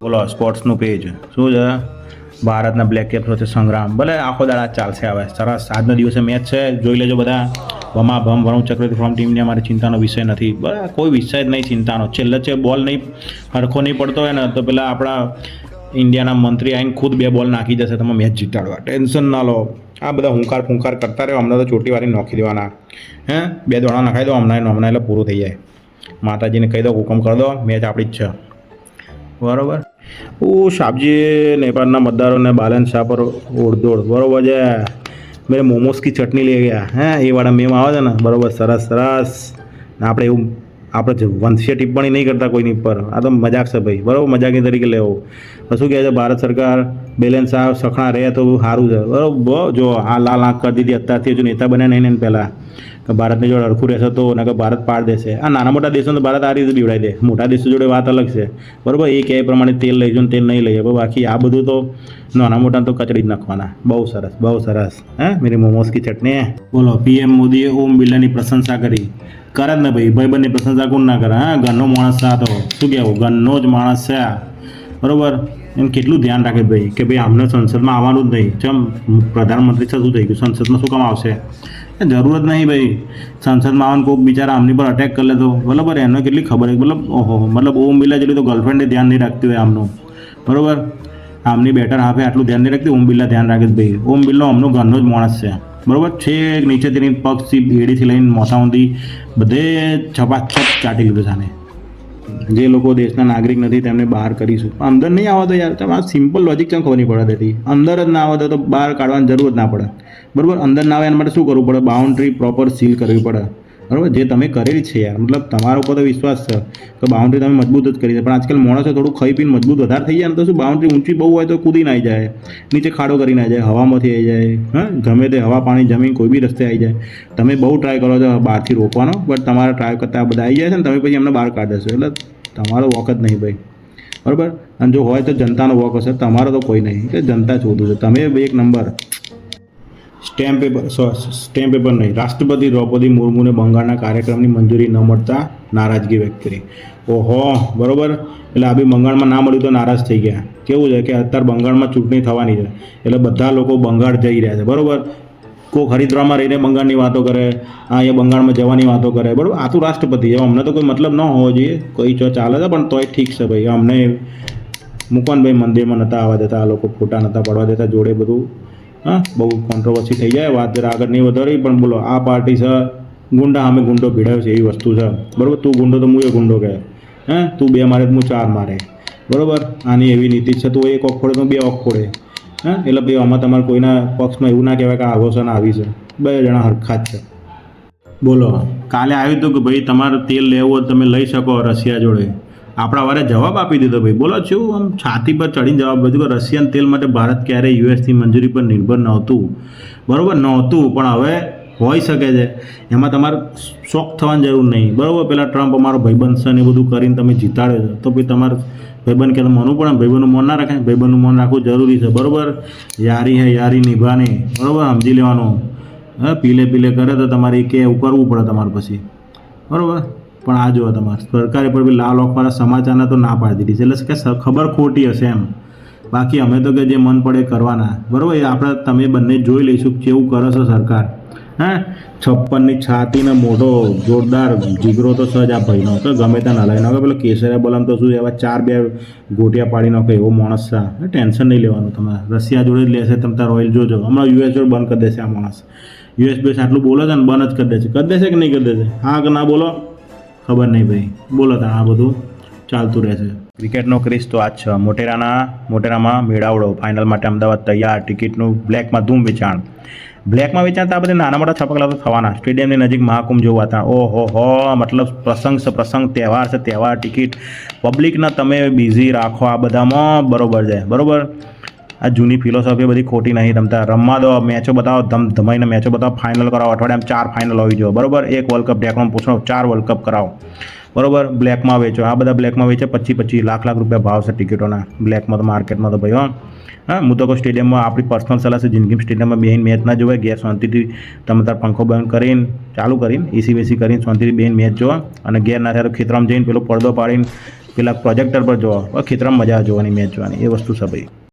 બોલો સ્પોર્ટ્સનું પેજ શું છે? ભારતના બ્લેક કેપ વચ્ચે સંગ્રામ ભલે આખો દાડા ચાલશે. હવે સરસ આજના દિવસે મેચ છે, જોઈ લેજો બધા. ભમ વરુણ ચક્રવર્તી ફ્રોમ ટીમ ઇન્ડિયા મારે ચિંતાનો વિષય નથી. બરાબર, કોઈ વિષય જ નહીં ચિંતાનો. છેલ્લે બોલ નહીં હરખો નહીં પડતો હોય ને તો પેલા આપણા ઇન્ડિયાના મંત્રી આવીને ખુદ 2 બોલ નાખી જશે તમે મેચ જીતાડવા. ટેન્શન ના લો. આ બધા હુંકાર ફૂંકાર કરતા રહ્યો. હમણાં તો ચોટી વાળી નોખી દેવાના. 2 દોણા નખાઈ દો હમણાં એટલે પૂરું થઈ જાય. માતાજીને કહી દો, હુકમ કરી દો, મેચ આપણી જ છે. બરાબર. શાહજી नेपालના મતદારોને બાलन शाह पर ओढ़ बराबर है. मेरे मोमोज की चटनी ले गया એ વાળા મેમ આવે છે ને, બરાબર. સરસ ને આપણે એવું આપણે વંશીય ટિપ્પણી નહીં કરતા કોઈની પર. આ તો મજાક છે ભાઈ, બરાબર. મજાકી તરીકે લેવો. શું કહે છે ભારત સરકાર બેલેન્સ આ સખણા રહે તો સારું છે, બરાબર. જો આ લાલ આંખ કરી દીધી અત્યારથી, હજુ નેતા બન્યા નહીં ને પહેલાં કે ભારતની જોડે હરખું રહેશે તો ને કે ભારત પાડ દેશે. આ નાના મોટા દેશોને તો ભારત આ રીતે બીવડાવી દે. મોટા દેશો જોડે વાત અલગ છે, બરાબર. એ કહે પ્રમાણે તેલ લઈ જો ને તેલ નહીં લઈએ, બાકી આ બધું તો નાના મોટા તો કચડી જ નાખવાના. બહુ સરસ. મેરી મોમોસ કી ચટણી. બોલો પીએમ મોદીએ ઓમ બિરલાની પ્રશંસા કરી. કરે જ ને ભાઈ, ભાઈબંધની પ્રશંસા કોણ ના કરે? ઘરનો માણસ છે આ તો. શું કહેવું, ઘરનો જ માણસ છે આ, બરાબર. એમ કેટલું ધ્યાન રાખે ભાઈ કે ભાઈ આમને સંસદમાં આવવાનું જ નહીં. ચમ પ્રધાનમંત્રી છે, શું થઈ ગયું? સંસદમાં શું કામ આવશે? જરૂર જ નહીં ભાઈ. સંસદમાં આવવાનું કોઈક બિચારા આમની પર અટેક કરી લે તો, બરાબર. એને કેટલી ખબર છે, મતલબ ઓમ બિરલા જેટલી તો ગર્લફ્રેન્ડે ધ્યાન નહીં રાખતી હોય આમનું, બરાબર. આમની બેટર હાફે આટલું ધ્યાન નહીં રાખતી. ઓમ બિરલા ધ્યાન રાખે છે ભાઈ. ઓમ બિરલા અમનો ઘરનો જ માણસ છે, બરાબર. છેક નીચે તેની પગથી બેડીથી લઈને મોથા સુધી બધે છપાછપ ચાટી લીધું છે. જે લોકો દેશના નાગરિક નથી તેમને બહાર કરીશું. અંદર નહીં આવો તો યાર, તમે આ સિમ્પલ લોજિક કેમ ખબર નહીં પડે દેતી? અંદર જ ના આવે તો બહાર કાઢવાની જરૂર જ ના પડે, બરાબર. અંદર ના આવે એના માટે શું કરવું પડે? બાઉન્ડ્રી પ્રોપર સીલ કરવી પડે, બરાબર. જે તમે કરેલી છે યાર, મતલબ તમારા ઉપર તો વિશ્વાસ છે કે બાઉન્ડ્રી તમે મજબૂત જ કરી છે. પણ આજકાલ માણસો થોડું ખાઈ પીને મજબૂત વધારે થઈ જાય ને તો શું, બાઉન્ડ્રી ઊંચી બહુ હોય તો કૂદી ના આવી જાય, નીચે ખાડો કરી ના જાય, હવામાંથી આવી જાય. ગમે તે હવા પાણી જમીન કોઈ બી રસ્તે આવી જાય. તમે બહુ ટ્રાય કરો છો બહારથી રોકવાનો, બટ તમારા ટ્રાય કરતાં બધા આવી જાય છે ને તમે પછી એમને બહાર કાઢી દેશો. એટલે તમારો વોક જ નહીં ભાઈ, બરાબર. અને જો હોય તો જનતાનો વોક હશે, તમારો તો કોઈ નહીં. એટલે જનતા ચોદું છે. તમે 1 નંબર. સ્ટેમ્પ પેપર નહીં. રાષ્ટ્રપતિ દ્રૌપદી મુર્મુને બંગાળના કાર્યક્રમની મંજૂરી ન મળતા નારાજગી વ્યક્ત કરી. ઓહો, બરાબર. એટલે આ બી બંગાળમાં ના મળ્યું તો નારાજ થઈ ગયા. કેવું છે કે અત્યારે બંગાળમાં ચૂંટણી થવાની છે, એટલે બધા લોકો બંગાળ જઈ રહ્યા છે, બરાબર. કોઈ હરિદ્વારમાં રહીને બંગાળની વાતો કરે, અહીંયા બંગાળમાં જવાની વાતો કરે, બરાબર. આ તો રાષ્ટ્રપતિ છે, અમને તો કોઈ મતલબ ન હોવો જોઈએ. કોઈ ચાલે છે પણ તોય ઠીક છે ભાઈ. અમને મુકવાનભાઈ મંદિરમાં નહોતા આવવા દેતા, આ લોકો ફોટા નહોતા પડવા દેતા જોડે, બધું બહુ કોન્ટ્રોવર્સી થઈ જાય. વાત જરા આગળ નહીં વધારી. પણ બોલો, આ પાર્ટી છે ગુંડા સામે ગુંડો ભીડાયો છે એવી વસ્તુ છે, બરાબર. તું ગુંડો તો હું એ ગુંડો કહે. તું 2 મારે તો હું 4 મારે, બરાબર. આની એવી નીતિ છે. તું 1 ઓખ ફોડે તો 2 ઓખ ફોડે. એટલે ભાઈ આમાં તમારે કોઈના પક્ષમાં એવું ના કહેવાય કે આવો છે ને આવી છે. 2 જણા હરખા જ છે. બોલો, કાલે આવ્યું હતું કે ભાઈ તમારે તેલ લેવું હોય તમે લઈ શકો રશિયા જોડે. આપણા વારે જવાબ આપી દીધો ભાઈ. બોલો શું આમ છાતી પર ચડીને જવાબ બધું કે રશિયન તેલ માટે ભારત ક્યારેય યુએસની મંજૂરી પર નિર્ભર નહોતું, બરાબર. નહોતું, પણ હવે હોઈ શકે છે. એમાં તમારે શોખ થવાની જરૂર નહીં, બરાબર. પેલા ટ્રમ્પ અમારો ભાઈબંધ છે ને એ બધું કરીને તમે જીતાડ્યો છો તો ભાઈ તમારે ભાઈબંધ કે માનવું પડે. ભાઈબંધનું મન ના રાખે, ભાઈબંધનું મન રાખવું જરૂરી છે, બરાબર. યારી હે યારી નિભાની, બરાબર. સમજી લેવાનું. પીલે કરે તો તમારે કે એવું કરવું પડે તમારે પછી, બરાબર. પણ આ જો તમારે સરકારે પર બી લાલ ઓખવાળા સમાચારને તો ના પાડી દીધી છે, એટલે કે ખબર ખોટી હશે એમ. બાકી અમે તો કે જે મન પડે કરવાના, બરાબર. એ આપણે તમે બંને જોઈ લઈશું કેવું કરે છે સરકાર. 56ની છાતીને મોટો જોરદાર જીગરો તો સજ આ ભાઈનો, તો ગમે ત્યાં હલાવી નાખે. પેલો કેસરિયા બલમ તો શું એવા 4-2 ગોટિયા પાડી નાખે એવો માણસ છે. ટેન્શન નહીં લેવાનું. તમારે રશિયા જોડે જ લેશે. તમે તાર રોયલ જોજો, હમણાં યુએસ જોડે બંધ કરી દેશે આ માણસ. યુએસ બેસ આટલું બોલે છે ને, બંધ જ કરી દેશે કે નહીં કરી દેશે? હા કે ના બોલો, ખબર નહીં ભાઈ. બોલો ત્યાં આ બધું ચાલતું રહેશે. ક્રિકેટનો ક્રિઝ તો આજ છે. મોટેરામાં મેળાવડો ફાઇનલ માટે અમદાવાદ તૈયાર. ટિકિટનું બ્લેકમાં ધૂમ વેચાણ. બ્લેકમાં વેચાણ તો આ બધા નાના મોટા છપકલા તો થવાના. સ્ટેડિયમની નજીક મહાકુંભ જેવું વાતાવરણ. ઓહો, મતલબ પ્રસંગ તહેવાર છે. તહેવાર ટિકિટ પબ્લિકના તમે બિઝી રાખો આ બધામાં, બરાબર છે, બરાબર. આ જૂની ફિલોસોફી બધી ખોટી નહીં રમતા. રમવા દો, મેચો બતાવો, ધમાઈને મેચો બતાવો, ફાઇનલ કરાવો. અઠવાડિયામાં 4 ફાઇનલ હોવી જોઈએ, બરાબર. 1 વર્લ્ડ કપ બ્લેકમાં પૂછો, 4 વર્લ્ડ કપ કરાવો, બરાબર. બ્લેકમાં વેચો. આ બધા બ્લેકમાં વેચે 25 લાખ રૂપિયા ભાવ છે ટિકિટોના બ્લેકમાં તો માર્કેટમાં તો ભાઈ. હું તો કહું સ્ટેડિયમમાં આપણી પર્સનલ સલાહ છે, જિંદગી સ્ટેડિયમમાં બેહીને મેચ ના જોવાય. ઘેર શાંતિથી તમે તાર પંખો બંધ કરીને ચાલુ કરીને એસી વેસી કરીને શાંતિથી બેહીને મેચ જોવા. અને ઘેર ના થાય તો ખેતરમાં જઈને પેલો પડદો પાડીને પેલા પ્રોજેક્ટર પર જોવો ખેતરમાં મજા આવે જોવાની મેચ જોવાની એ વસ્તુ છે ભાઈ.